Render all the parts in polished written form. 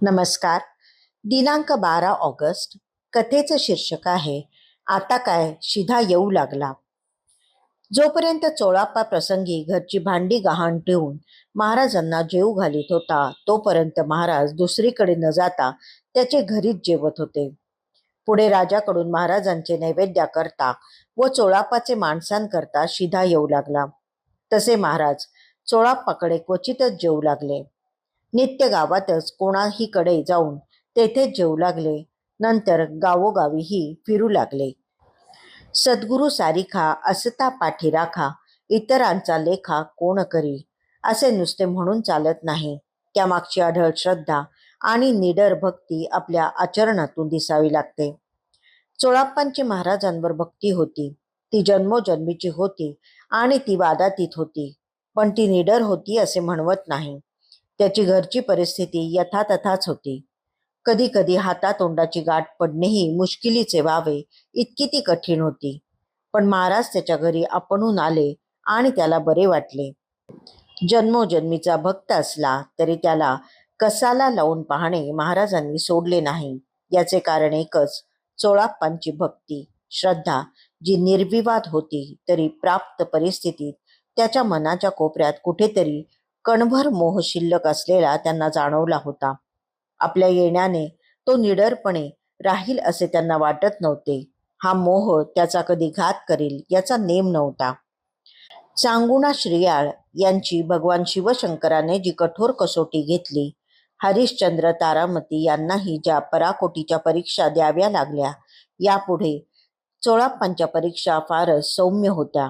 नमस्कार. दिनांक 12 ऑगस्ट. कथेचं शीर्षक आहे आता काय शिधा येऊ लागला. जोपर्यंत चोळाप्पा प्रसंगी घरची भांडी गहाण ठेवून महाराजांना जेवू घालीत होता, तोपर्यंत महाराज दुसरीकडे न जाता त्याचे घरीच जेवत होते. पुढे राजाकडून महाराजांचे नैवेद्याकरता व चोळाप्पाचे माणसांकरता शिधा येऊ लागला. तसे महाराज चोळाप्पाकडे क्वचितच जेवू लागले. नित्य गावातच कोणाहीकडे जाऊन तेथेच जेवू लागले. नंतर गावोगावीही फिरू लागले. सद्गुरु सारिखा असता पाठी राखा, इतरांचा लेखा कोण करी, असे नुसते म्हणून चालत नाही. त्यामागची अढळ श्रद्धा आणि निडर भक्ती आपल्या आचरणातून दिसावी लागते. चोळाप्पांची महाराजांवर भक्ती होती. ती जन्मोजन्मीची होती आणि ती वादातीत होती. पण ती निडर होती असे म्हणवत नाही. त्याची घरची परिस्थिती यथातथाच होती. कधी कधी हातातोंडाची गाठ पडणेही मुश्किलीचे व्हावे इतकी ती कठीण होती. पण महाराज त्याच्या घरी आपणहून आले आणि त्याला बरे वाटले. जन्मोजन्मीचा भक्त असला तरी त्याला कसाला लावून पाहणे महाराजांनी सोडले नाही. याचे कारण एकच, चोळाप्पांची भक्ती श्रद्धा जी निर्विवाद होती, तरी प्राप्त परिस्थितीत त्याच्या मनाच्या कोपऱ्यात कुठेतरी कणभर मोह शिल्लक असलेला त्यांना जाणवला होता. आपल्या येण्याने तो निडरपणे राहील असे त्यांना वाटत नव्हते. हा मोह त्याचा कधी घात करील याचा नेम नव्हता. चांगुणा श्रीयाळ यांची भगवान शिवशंकराने जी कठोर कसोटी घेतली, हरिश्चंद्र तारामती यांनाही ज्या पराकोटीच्या परीक्षा द्याव्या लागल्या, यापुढे चोळाप्पांच्या परीक्षा फारच सौम्य होत्या.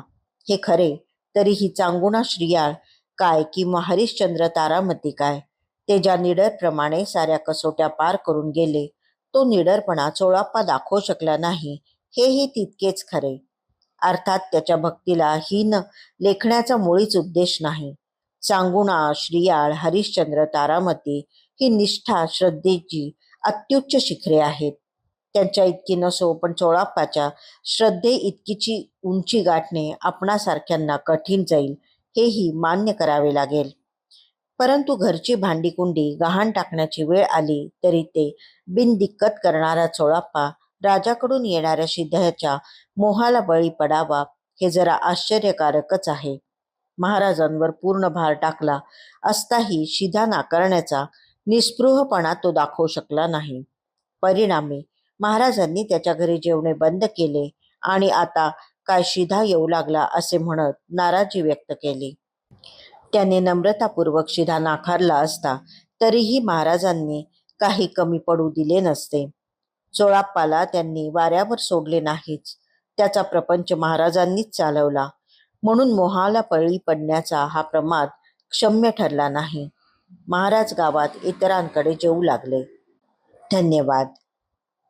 हे खरे, तरीही चांगुणा श्रीयाळ काय किंवा हरिश्चंद्र तारामती काय, ते ज्या निडरप्रमाणे साऱ्या कसोट्या पार करून गेले, तो निडरपणा चोळाप्पा दाखवू शकला नाही, हेही तितकेच खरे. अर्थात त्याच्या भक्तीला हीन लेखण्याचा मुळीच उद्देश नाही. चांगुणा श्रीयाळ हरिश्चंद्र तारामती ही निष्ठा श्रद्धेची अत्युच्च शिखरे आहेत. त्यांच्या इतकी नसो, पण चोळाप्पाच्या श्रद्धे इतकीची उंची गाठणे आपणासारख्यांना कठीण जाईल, हेही मान्य करावे लागेल. परंतु घरची भांडीकुंडी गहाण टाकण्याची वेळ आली तरी ते बिनदिक्कत करणारा चोळाप्पा राजाकडून येणाऱ्या शिध्याच्या मोहाला बळी पडावा, हे जरा आश्चर्यकारकच आहे. महाराजांवर पूर्ण भार टाकला असताही शिधा नाकारण्याचा निस्पृहपणा तो दाखवू शकला नाही. परिणामी महाराजांनी त्याच्या घरी जेवणे बंद केले आणि आता काय शिधा येऊ लागला असे म्हणत नाराजी व्यक्त केली. त्याने नम्रतापूर्वक शिधा नाकारला असता तरीही महाराजांनी काही कमी पडू दिले नसते. चोळाप्पाला त्यांनी वाऱ्यावर सोडले नाहीच. त्याचा प्रपंच महाराजांनीच चालवला, म्हणून मोहाला बळी पडण्याचा हा प्रमाद क्षम्य ठरला नाही. महाराज गावात इतरांकडे जेवू लागले. धन्यवाद.